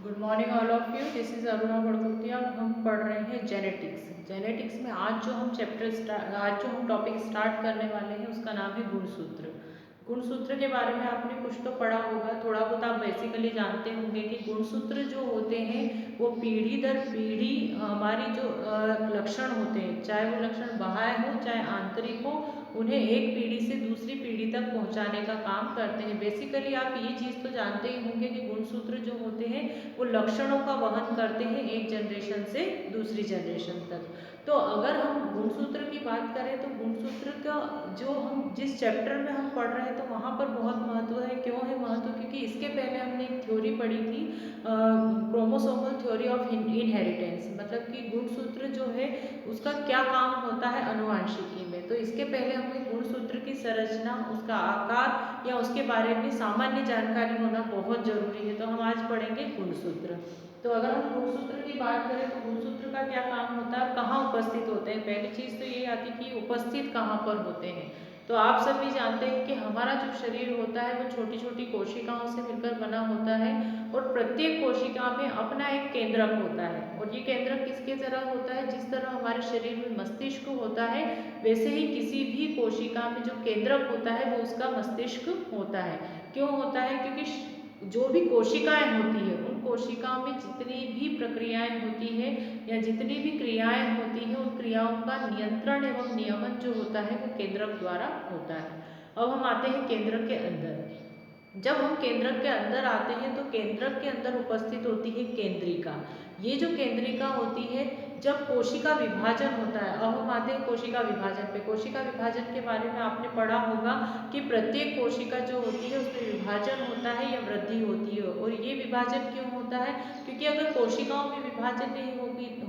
Good morning all of you. This is Aruna Badgutiya और हम पढ़ रहे हैं जेनेटिक्स। जेनेटिक्स में आज जो हम टॉपिक स्टार्ट करने वाले हैं उसका नाम है गुणसूत्र। गुणसूत्र के बारे में आपने कुछ तो पढ़ा होगा, थोड़ा बहुत आप बेसिकली जानते होंगे कि गुणसूत्र जो होते हैं वो पीढ़ी दर पीढ़ी हमारी जो लक्षण होते हैं, चाहे वो लक्षण बाह्य हो चाहे आंतरिक हो, उन्हें एक पीढ़ी से दूसरी पीढ़ी तक पहुंचाने का काम करते हैं। बेसिकली आप ये चीज़ तो जानते ही होंगे कि गुणसूत्र जो होते हैं वो लक्षणों का वहन करते हैं एक जनरेशन से दूसरी जनरेशन तक। तो अगर हम गुणसूत्र की बात करें तो गुणसूत्र का जो हम जिस चैप्टर में हम पढ़ रहे हैं तो वहाँ पर बहुत महत्व है। क्यों है महत्व? क्योंकि इसके पहले हमने एक थ्योरी पढ़ी थी, क्रोमोसोमल थ्योरी ऑफ इनहेरिटेंस, मतलब कि गुणसूत्र जो है उसका क्या काम होता है अनुवांशिकी में। तो इसके पहले हमें गुणसूत्र की संरचना, उसका आकार या उसके बारे में सामान्य जानकारी होना बहुत जरूरी है। तो हम आज पढ़ेंगे गुणसूत्र। तो अगर हम गुणसूत्र की बात करें तो गुणसूत्र का क्या काम होता है, कहाँ उपस्थित होते हैं। पहली चीज तो ये आती कि उपस्थित कहाँ पर होते हैं। तो आप सभी जानते हैं कि हमारा जो शरीर होता है वो छोटी छोटी कोशिकाओं से मिलकर बना होता है और प्रत्येक कोशिका में अपना एक केंद्रक होता है। और ये केंद्रक किसके तरह होता है? जिस तरह हमारे शरीर में मस्तिष्क होता है वैसे ही किसी भी कोशिका में जो केंद्रक होता है वो उसका मस्तिष्क होता है। क्यों होता है? क्योंकि जो भी कोशिकाएं होती है उन कोशिकाओं में जितनी भी प्रक्रियाएं होती है या जितनी भी क्रियाएं होती हैं उन क्रियाओं का नियंत्रण एवं नियमन जो होता है वो केंद्रक द्वारा होता है। अब हम आते हैं केंद्रक के अंदर। जब हम केंद्रक के अंदर आते हैं तो केंद्रक के अंदर उपस्थित होती है केंद्रिका। ये जो केंद्रिका होती है, जब कोशिका विभाजन होता है, अब हम आते हैं कोशिका विभाजन पे। कोशिका विभाजन के बारे में आपने पढ़ा होगा कि प्रत्येक कोशिका जो होती है उसमें विभाजन होता है या वृद्धि होती है। और ये विभाजन क्यों होता है? क्योंकि अगर कोशिकाओं में विभाजन नहीं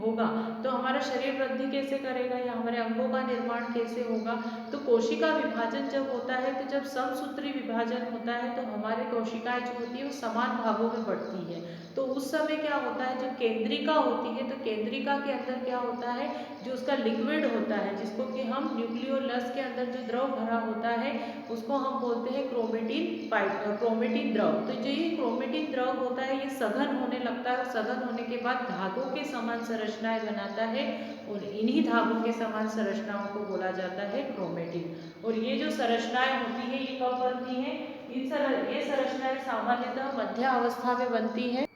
होगा तो हमारा शरीर वृद्धि कैसे करेगा या हमारे अंगों का निर्माण कैसे होगा। तो कोशिका विभाजन जब होता है, तो जब समसूत्री विभाजन होता है तो हमारे कोशिकाएं जो होती है वो समान भागों में बढ़ती है। तो उस समय क्या होता है, जो केंद्रिका होती है तो केंद्रिका के अंदर क्या होता है, जो उसका लिक्विड होता है जिसको कि हम न्यूक्लियोलस के अंदर जो द्रव भरा होता है उसको हम बोलते हैं क्रोमेटिन द्रव। तो जो ये क्रोमेटिन द्रव होता है ये सघन होने लगता है। सघन होने के बाद धागों के समान संरचनाएं बनाता है और इन्हीं धागों के समान संरचनाओं को बोला जाता है क्रोमेटिन। और ये जो संरचनाएं होती है ये कब बनती हैं? ये संरचनाएं सामान्यतः मध्य अवस्था में बनती है।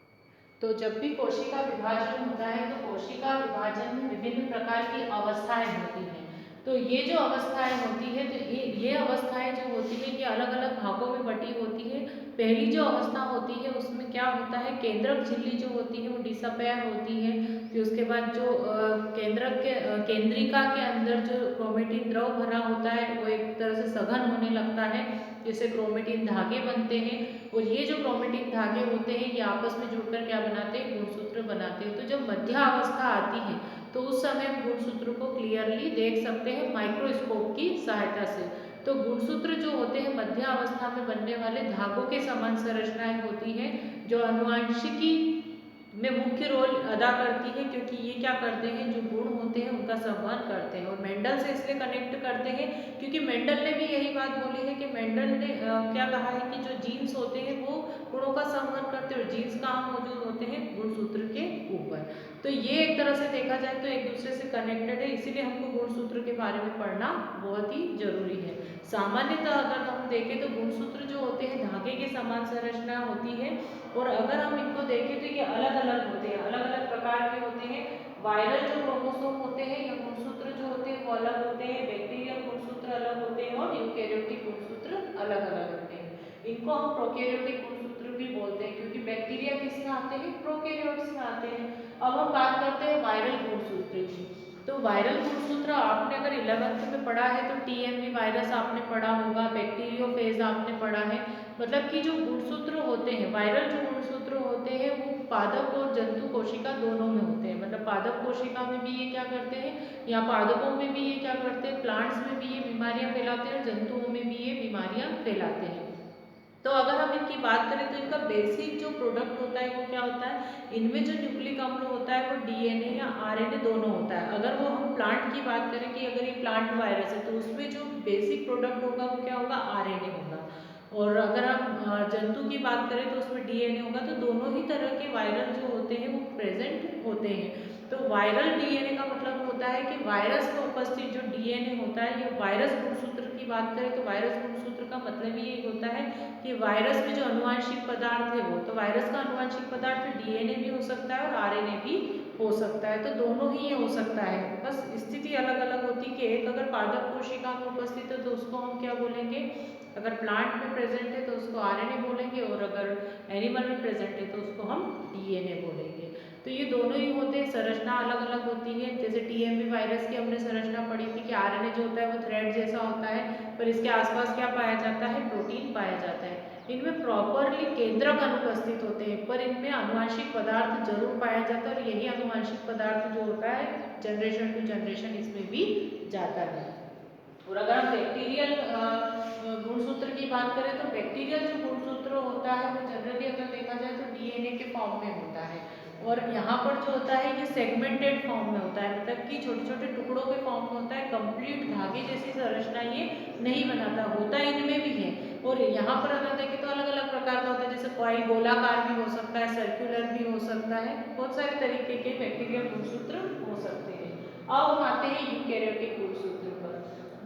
तो जब भी कोशिका विभाजन होता है तो कोशिका विभाजन में विभिन्न प्रकार की अवस्थाएं होती हैं। तो ये जो अवस्थाएं होती है तो ये अवस्थाएं जो होती है ये अलग अलग भागों में बटी होती है। पहली जो अवस्था होती है उसमें क्या होता है, केंद्रक झिल्ली जो होती है वो डिसअपेयर होती है। फिर उसके बाद जो केंद्रिका के अंदर जो क्रोमेटिन द्रव भरा होता है वो एक तरह से सघन होने लगता है, जिससे क्रोमेटिन धागे बनते हैं। और ये जो क्रोमेटिन धागे होते हैं ये आपस में जुड़कर क्या बनाते हैं, गुणसूत्र बनाते हैं। तो जब मध्यावस्था आती है तो उस समय हम गुणसूत्र को क्लियरली देख सकते हैं माइक्रोस्कोप की सहायता से। तो गुणसूत्र जो होते हैं मध्यावस्था में बनने वाले धागों के समान संरचनाएं होती हैं जो अनुवांशिकी में मुख्य रोल अदा करती है, क्योंकि ये क्या करते हैं, जो गुण होते हैं उनका संवहन करते हैं। और मेंडल से इसलिए कनेक्ट करते हैं क्योंकि मेंडल ने भी यही बात बोली है कि मेंडल ने क्या कहा है कि जो जीन्स होते हैं वो गुणों का संवहन करते हैं और जीन्स कहाँ मौजूद होते हैं, गुणसूत्र के ऊपर। तो ये एक तरह से देखा जाए तो एक दूसरे से कनेक्टेड है, इसीलिए हमको गुणसूत्र के बारे में पढ़ना बहुत ही जरूरी है। सामान्यतः अगर हम देखें तो गुणसूत्र जो होते हैं धागे के समान संरचना होती है। और अगर हम इनको देखें तो ये अलग अलग होते हैं, अलग अलग प्रकार के होते हैं। वायरल जो क्रोमोसोम होते हैं या गुणसूत्र जो होते हैं वो अलग होते हैं, बैक्टीरियल गुणसूत्र अलग होते हैं और यूकेरियोटिक गुणसूत्र अलग अलग होते हैं। इनको हम प्रोकैरियोटिक गुणसूत्र भी बोलते हैं क्योंकि बैक्टीरिया किसमें आते हैं, प्रोकैरियोट्स में आते हैं। अब हम बात करते हैं वायरल गुणसूत्र की। तो वायरल गुणसूत्र आपने अगर 11th में पढ़ा है तो टीएमवी वायरस आपने पढ़ा होगा, बैक्टीरियोफेज आपने पढ़ा है। मतलब कि जो गुणसूत्र होते हैं, वायरल जो गुणसूत्र होते हैं वो पादप और जंतु कोशिका दोनों में होते हैं। मतलब पादप कोशिका में भी ये क्या करते हैं, या पादपों में भी ये क्या करते हैं, प्लांट्स में भी ये बीमारियां फैलाते हैं और जंतुओं में भी ये बीमारियां फैलाते हैं। तो अगर हम इनकी बात करें तो इनका बेसिक जो प्रोडक्ट होता है वो क्या होता है, इनमें जो न्यूक्लिक अम्ल होता है वो डीएनए या आरएनए दोनों होता है। अगर वो हम प्लांट की बात करें कि अगर ये प्लांट वायरस है तो उसमें जो बेसिक प्रोडक्ट होगा वो क्या होगा, आरएनए होगा। और अगर हम जंतु की बात करें तो उसमें डीएनए होगा, तो दोनों ही तरह के वायरल जो होते हैं वो प्रेजेंट होते हैं। तो वायरल डीएनए का मतलब होता है कि वायरस में उपस्थित जो डीएनए होता है, ये वायरस गुणसूत्र की बात करें तो वायरस गुणसूत्र का मतलब ही ये होता है कि वायरस में जो अनुवांशिक पदार्थ है वो, तो वायरस का अनुवांशिक पदार्थ डीएनए भी हो सकता है और आरएनए भी हो सकता है, तो दोनों ही ये हो सकता है। बस स्थिति अलग अलग होती है कि एक अगर पादप कोशिका में उपस्थित है तो उसको हम क्या बोलेंगे, अगर प्लांट में प्रेजेंट है तो उसको आरएनए बोलेंगे, और अगर एनिमल में प्रेजेंट है तो उसको हम डीएनए बोलेंगे। तो ये दोनों ही होते हैं, संरचना अलग अलग होती है। जैसे टीएमवी वायरस की हमने संरचना पढ़ी थी कि आरएनए जो होता है वो थ्रेड जैसा होता है, पर इसके आसपास क्या पाया जाता है, प्रोटीन पाया जाता है। इनमें प्रॉपरली केंद्रक अनुपस्थित होते हैं, पर इनमें अनुवांशिक पदार्थ जरूर पाया जाता है, और यही अनुवांशिक पदार्थ जो होता है जनरेशन टू जनरेशन इसमें भी जाता है। और अगर हम बैक्टीरियल गुणसूत्र की बात करें तो बैक्टीरियल जो गुणसूत्र होता है वो जनरली अगर देखा जाए तो डीएनए के फॉर्म में होता है, और यहाँ पर जो होता है ये सेगमेंटेड फॉर्म में होता है, मतलब कि छोटे छोटे टुकड़ों के फॉर्म में होता है। कंप्लीट धागे जैसी संरचना ये नहीं बनाता, होता इनमें भी है। और यहाँ पर अगर देखें तो अलग अलग प्रकार का होता है, जैसे कॉइल गोलाकार भी हो सकता है, सर्कुलर भी हो सकता है, बहुत सारे तरीके के बैक्टीरियल गुणसूत्र हो सकते हैं। अब हम आते हैं यूकेरियोटिक गुणसूत्र पर।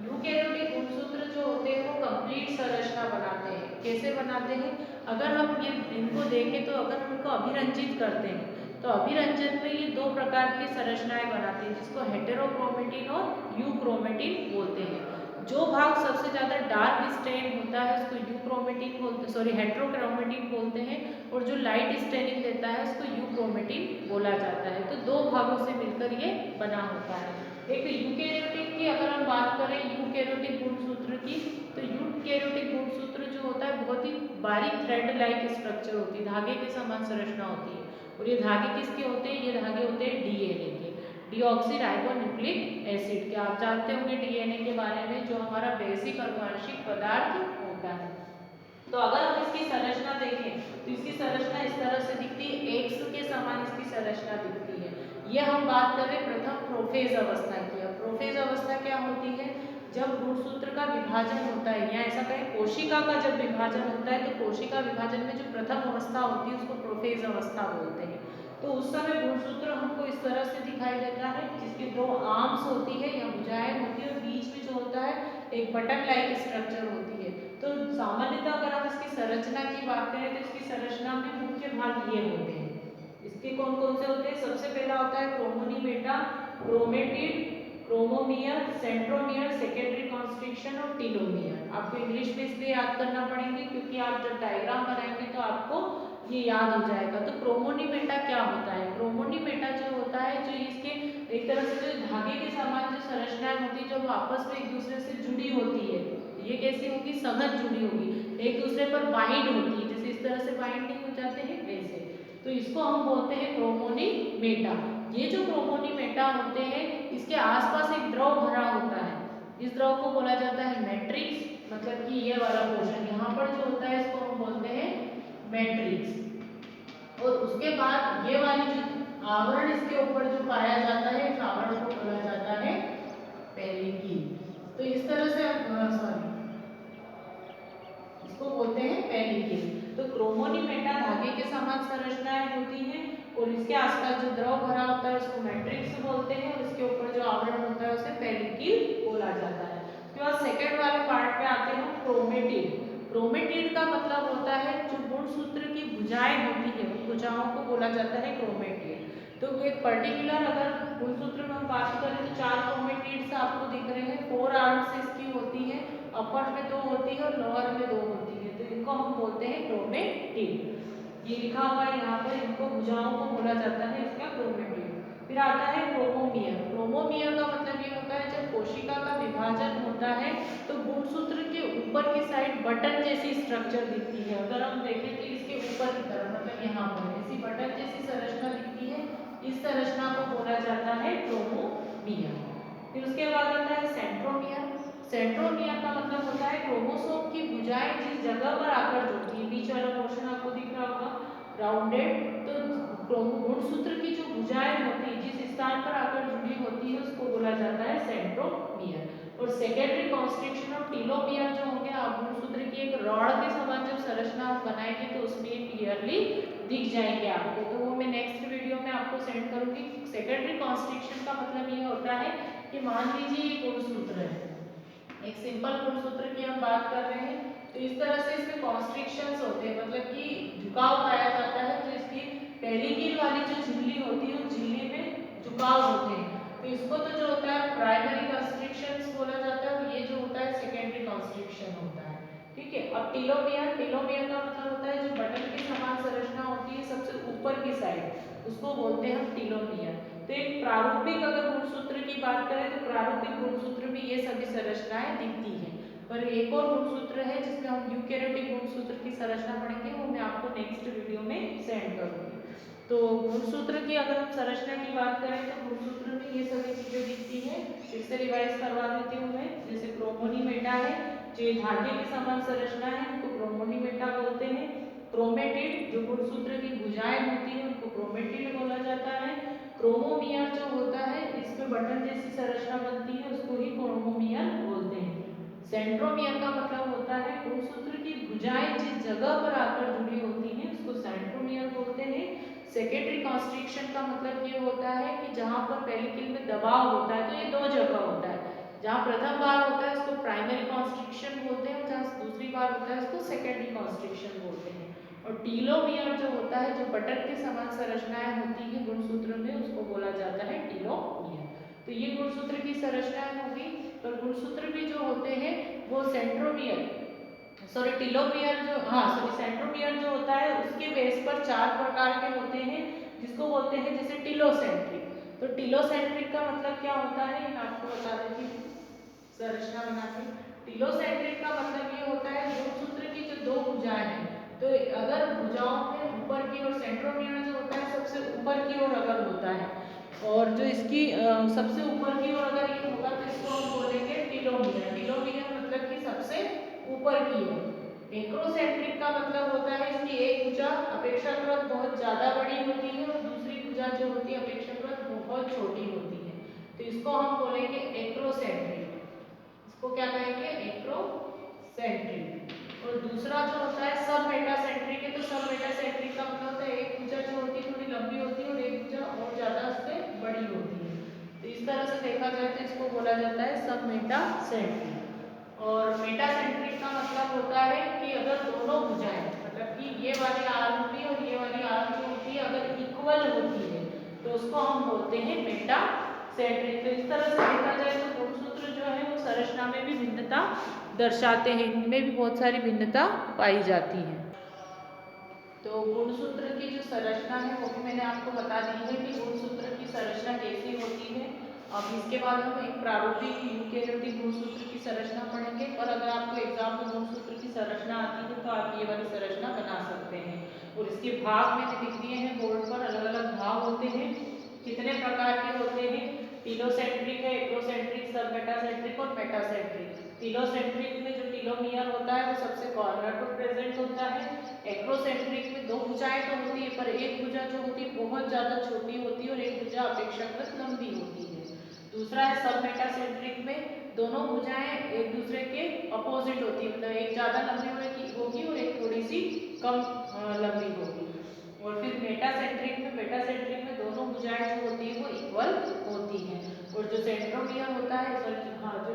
यूकेरियोटिक गुणसूत्र जो होते हैं वो कंप्लीट संरचना बनाते हैं। कैसे बनाते हैं, अगर हम ये इनको देखें तो अगर हम इनको अभिरंजित करते हैं तो अभिरंजन में ये दो प्रकार की संरचनाएं बनाते हैं, जिसको हेटेरोक्रोमेटिन और यूक्रोमेटिन बोलते हैं। जो भाग सबसे ज्यादा डार्क स्टेन होता है उसको यूक्रोमेटिन बोलते, सॉरी हेटेरोक्रोमेटिन बोलते हैं, और जो लाइट स्टेनिंग देता है उसको यूक्रोमेटिन बोला जाता है। तो दो भागों से मिलकर ये बना होता है। एक यूकेरियोटिक की अगर हम बात करें, यूकेरियोटिक गुणसूत्र की, तो यूकेरियोटिक गुणसूत्र जो होता है बहुत ही बारीक थ्रेड लाइक स्ट्रक्चर होती है, धागे के समान संरचना होती है। और ये धागे किसके होते हैं, ये धागे होते हैं डीएनए के, डीऑक्सी राइबोन्यूक्लिक एसिड के। आप जानते होंगे डीएनए के बारे में, जो हमारा बेसिक अनुवांशिक पदार्थ होता है। तो अगर हम इसकी संरचना देखें तो इसकी संरचना इस तरह से दिखती है, एक्स के समान इसकी संरचना दिखती है। ये हम बात कर रहे हैं प्रथम प्रोफेज अवस्था की। अब प्रोफेज अवस्था क्या होती है, जब गुणसूत्र का विभाजन होता है, या ऐसा कहें कोशिका का जब विभाजन होता है, तो कोशिका विभाजन में जो प्रथम अवस्था होती है उसको प्रोफेज अवस्था बोलते हैं। तो उस समय गुणसूत्र हमको इस तरह से दिखाई देता है, जिसकी दो आर्म्स होती है या भुजाएं होती है, और बीच में जो होता है एक बटन लाइक स्ट्रक्चर होती है। तो सामान्यतः अगर हम इसकी संरचना की बात करें तो इसकी संरचना में मुख्य भाग ये होते हैं। इसके कौन कौन से होते हैं, सबसे पहला होता है chromonemata, chromatid, chromomere, centromere, secondary constriction और टीलोमियर। आपको इंग्लिश में इसलिए याद करना पड़ेंगे क्योंकि आप जब डायग्राम बनाएंगे तो आपको ये याद हो जाएगा। तो क्रोमोनीमेटा क्या होता है, क्रोमोनीमेटा जो होता है, जो इसके एक तरह से जो धागे के समान जो संरचनाएं होती है, जो आपस में एक दूसरे से जुड़ी होती है, ये कैसी होगी, सघन जुड़ी होगी, एक दूसरे पर बाइंड होती है, जैसे इस तरह से बाइंडिंग हो जाते हैं वैसे। तो इसको हम बोलते हैं क्रोमोनीमेटा। ये जो क्रोमोनीमेटा होते हैं इसके आसपास एक द्रव भरा होता है, इस द्रव को बोला जाता है मैट्रिक्स, मतलब कि ये वाला पोर्शन यहाँ पर जो होता है इसको हम बोलते हैं मैट्रिक्स। और उसके बाद ये वाली जो आवरण इसके ऊपर जो पाया जाता है, इस आवरण को बोला जाता है पेरिकी। तो इस तरह से सॉरी इसको बोलते हैं पेरिकी। तो क्रोमोनीमेटा धागे के समान संरचनाएं होती हैं, और इसके आसपास जो द्रव भरा होता है उसको मैट्रिक्स बोलते हैं, और इसके ऊपर जो आवरण होता है उसे पेरिकी बोला जाता है। उसके बाद सेकेंड वाले पार्ट पे आते हैं क्रोमेटिड। क्रोमेटिड का मतलब होता है जो गुणसूत्र की भुजाएं होती है, उन भुजाओं को बोला जाता है क्रोमेटिड। तो एक पर्टिकुलर अगर गुणसूत्र में हम बात करें तो चार क्रोमेटिड्स आपको दिख रहे हैं, 4 आर्म्स इसकी होती है, अपर में 2 होती है और लोअर में 2 होती है, तो इनको हम बोलते हैं क्रोमेटिड। ये लिखा हुआ है यहाँ पर, इनको भुजाओं को बोला जाता है इसका क्रोमेटिड। फिर आता है क्रोमोमियर। क्रोमोमियर का मतलब ये होता है जब कोशिका का विभाजन होता है तो गुणसूत्र के ऊपर की साइड बटन जैसी स्ट्रक्चर दिखती है। अगर हम देखें तो इसके ऊपर की तरफ, मतलब यहाँ पर ऐसी बटन जैसी संरचना दिखती है, इस संरचना को बोला जाता है क्रोमोमियर। फिर उसके बाद आता है सेंट्रोमियर। सेंट्रोमियर का मतलब होता है क्रोमोसोम की भुजाएं जिस जगह पर आकर जुड़ती है, बीच वाला पोर्शन आपको दिख रहा होगा राउंडेड, तो गुणसूत्र की जो भुजाएं होती है जिस स्थान पर आकर जुड़ी होती है उसको बोला जाता है सेंट्रोमियर। और सेकेंडरी कॉन्स्ट्रिक्शन ऑफ टीलोमियर जो होंगे गुणसूत्र की एक रॉड के समान जब संरचना आप बनाएंगे तो उसमें क्लियरली दिख जाएंगे आपको। तो वो मैं नेक्स्ट वीडियो में आपको सेंड करूंगी। सेकेंडरी कॉन्स्ट्रिक्शन का मतलब ये होता है कि मान लीजिए ये गुणसूत्र है, एक सिंपल गुणसूत्र की हम बात कर रहे हैं, तो इस तरह से इसमें कॉन्स्ट्रिक्शंस होते हैं, मतलब कि झुकाव पाया जाता है। तो इसकी पहली कील वाली जो झिल्ली होती है उस झिल्ली में झुकाव होते हैं, तो इसको तो जो होता है प्राइमरी कॉन्स्ट्रिक्शंस बोला जाता है, और ये जो होता है सेकेंडरी कॉन्स्ट्रिक्शन होता है। ठीक है। अब टीलोमियर, टीलोमियर का मतलब होता है जो बटन की समान संरचना होती है सबसे ऊपर की साइड, उसको बोलते हैं हम टीलोमियर। तो एक प्रारूपिक अगर गुणसूत्र की बात करें तो प्रारूपिक गुणसूत्र में ये सभी संरचनाएं दिखती हैं। पर एक और गुणसूत्र है जिसमें हम यूकेरियोटिक गुणसूत्र की संरचना पढ़ेंगे, वो मैं आपको नेक्स्ट वीडियो में सेंड करूंगी। तो गुणसूत्र की अगर हम संरचना की बात करें तो गुणसूत्र में ये सभी चीजें दिखती हैं। फिर से रिवाइज करवा देती हूँ मैं। जैसे क्रोमोनीमेटा है, जो धागे की समान संरचना है उनको क्रोमोनीमेटा बोलते हैं। क्रोमेटिड, जो गुणसूत्र की भुजाएं होती है उनको क्रोमेटिड बोला जाता है। क्रोमोमियर जो होता है इसमें बटन जैसी संरचना बनती है उसको ही क्रोमोमियर बोलते हैं। सेंट्रोमियर का मतलब होता है गुणसूत्र की भुजाएं जिस जगह पर आकर जुड़ी होती हैं उसको सेंट्रोमियर बोलते हैं। सेकेंडरी कॉन्स्ट्रिक्शन का मतलब ये होता है कि जहां पर पहली कील में दबाव होता है, तो ये दो जगह होता है। जहां प्रथम बार होता है उसको प्राइमरी कॉन्स्ट्रिक्शन बोलते हैं, और जहां दूसरी बार होता है उसको सेकेंडरी कॉन्स्ट्रिक्शन बोलते हैं। और टीलोमियर जो होता है, जो बटन के समान संरचनाएं होती है गुणसूत्र में, उसको बोला जाता है टीलोमियर। तो ये गुणसूत्र की संरचनाएं होगी। पर गुणसूत्र भी जो होते हैं वो सेंट्रोमियर, सॉरी टीलोमियर जो, हाँ सॉरी सेंट्रोमियर जो होता है उसके बेस पर चार प्रकार के होते हैं, जिसको बोलते हैं जैसे टीलोसेंट्रिक। तो टीलोसेंट्रिक का मतलब क्या होता है मैं आपको बता देती हूँ संरचना बना के। टीलोसेंट्रिक का मतलब ये होता है गुणसूत्र की जो दो भुजाएं हैं, तो अगर भुजाओं में ऊपर की ओर सेंट्रोमियर जो होता है सबसे ऊपर की ओर अगर होता है, और जो इसकी सबसे ऊपर की ओर अगर ये होगा तो इसको हम बोलेंगे टीलोमियर। टीलोमियर मतलब कि सबसे ऊपर की ओर। एक्रोसेंट्रिक का मतलब होता है इसकी एक भुजा अपेक्षाकृत बहुत ज्यादा बड़ी होती है और दूसरी भुजा जो होती है अपेक्षाकृत बहुत छोटी होती है, तो इसको हम बोलेंगे एक्रोसेंट्रिक। इसको क्या कहेंगे? एक्रोसेंट्रिक। और दूसरा जो होता है सब मेटासेंट्रिक है। तो सब मेटासेंट्रिक का मतलब होता है एक भुजा जो होती है थोड़ी लंबी होती है और एक भुजा और ज्यादा उससे बड़ी होती है। तो इस तरह से देखा जाए तो इसको बोला जाता है सब मेटासेंट्रिक। और मेटासेंट्रिक का मतलब होता है कि अगर दोनों भुजाएं, मतलब कि ये वाली आर्म भी और ये वाली आर्म जो होती है अगर इक्वल होती है तो उसको हम बोलते हैं मेटासेंट्रिक। तो इस तरह से देखा जाए तो गुणसूत्र जो है वो संरचना में भी भिन्नता दर्शाते हैं, इनमें भी बहुत सारी भिन्नता पाई जाती है। तो गुणसूत्र की जो संरचना है वो भी मैंने आपको बता दी है कि गुणसूत्र की संरचना कैसी होती है। अब इसके बाद हम एक प्रारूपिक यूकेरियोटिक गुणसूत्र की संरचना पढ़ेंगे, और अगर आपको एग्जाम में गुणसूत्र की संरचना आती है तो आप ये वाली संरचना बना सकते हैं। और इसके भाग मैंने लिख दिए हैं बोर्ड पर, अलग अलग भाग होते हैं। कितने प्रकार के होते हैं? टीलोसेंट्रिक है, एक्रोसेंट्रिक, सब मेटासेंट्रिक और मेटासेंट्रिक। टीलोसेंट्रिक में जो टीलोमियर होता है वो सबसे कॉर्नर पर प्रेजेंट होता है। एक्रोसेंट्रिक में दो भुजाएं तो होती है पर एक भुजा जो होती है बहुत ज्यादा छोटी होती है और एक भुजा अपेक्षाकृत लंबी होती है। दूसरा है सब मेटासेंट्रिक में दोनों भुजाएं एक दूसरे के अपोजिट होती है, मतलब एक ज्यादा लंबी होगी और एक थोड़ी सी कम लंबी होगी। और फिर मेटासेंट्रिक में दोनों भुजाएं जो होती है वो इक्वल होती हैं। और जो सेंट्रोमियर होता है, सॉरी हाँ, जो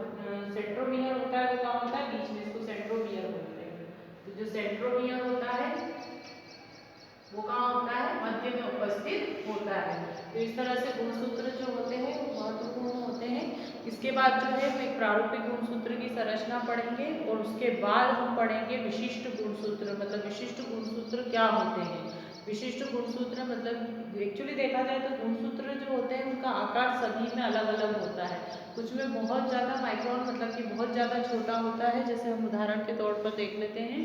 सेंट्रोमियर होता है वो कहाँ होता है? बीच में, इसको सेंट्रोमियर बोलते हैं। तो जो सेंट्रोमियर होता है वो कहाँ होता है? मध्य में उपस्थित होता है। तो इस तरह से गुणसूत्र जो होते हैं वो महत्वपूर्ण होते हैं। इसके बाद जो है हम एक प्रारूपिक गुणसूत्र की संरचना पढ़ेंगे और उसके बाद हम पढ़ेंगे विशिष्ट गुणसूत्र, मतलब विशिष्ट गुणसूत्र क्या होते हैं। विशिष्ट गुणसूत्र मतलब एक्चुअली देखा जाए तो गुणसूत्र जो होते हैं उनका आकार सभी में अलग अलग होता है। कुछ में बहुत ज़्यादा माइक्रोन, मतलब कि बहुत ज़्यादा छोटा होता है। जैसे हम उदाहरण के तौर पर देख लेते हैं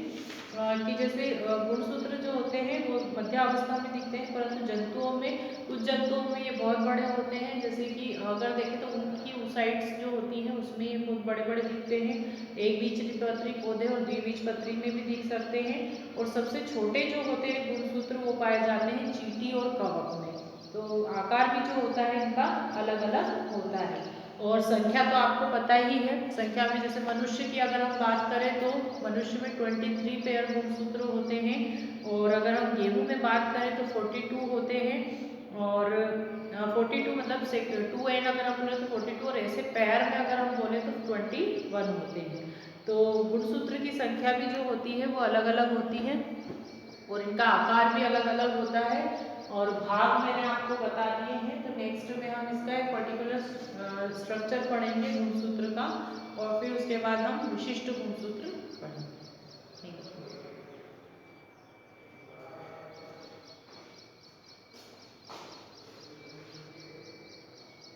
कि जैसे गुणसूत्र जो होते हैं वो मध्यावस्था में दिखते हैं, परंतु जंतुओं में, कुछ जंतुओं में ये बहुत बड़े होते हैं। जैसे कि अगर देखें तो उनकी ओसाइट्स जो होती हैं उसमें ये बहुत बड़े बड़े दिखते हैं। एक बीजपत्री पौधे और द्विबीजपत्री में भी दिख सकते हैं। और सबसे छोटे जो होते हैं गुणसूत्र वो पाए जाते हैं चींटी और कवक में। तो आकार भी जो होता है इनका अलग अलग होता है। और संख्या तो आपको पता ही है, संख्या में जैसे मनुष्य की अगर हम बात करें तो मनुष्य में 23 पेयर गुणसूत्र होते हैं, और अगर हम गेहूं में बात करें तो 42 होते हैं, और 42 मतलब 2n अगर हम बोले तो 42, और ऐसे पेयर में अगर हम बोले तो 21 होते हैं। तो गुणसूत्र की संख्या भी जो होती है वो अलग अलग होती है, और इनका आकार भी अलग अलग होता है, और भाग मैंने आपको बता दिए हैं। तो नेक्स्ट में हम इसका एक पर्टिकुलर स्ट्रक्चर पढ़ेंगे गुणसूत्र का, और फिर उसके बाद हम विशिष्ट गुणसूत्र पढ़ेंगे। Thank you.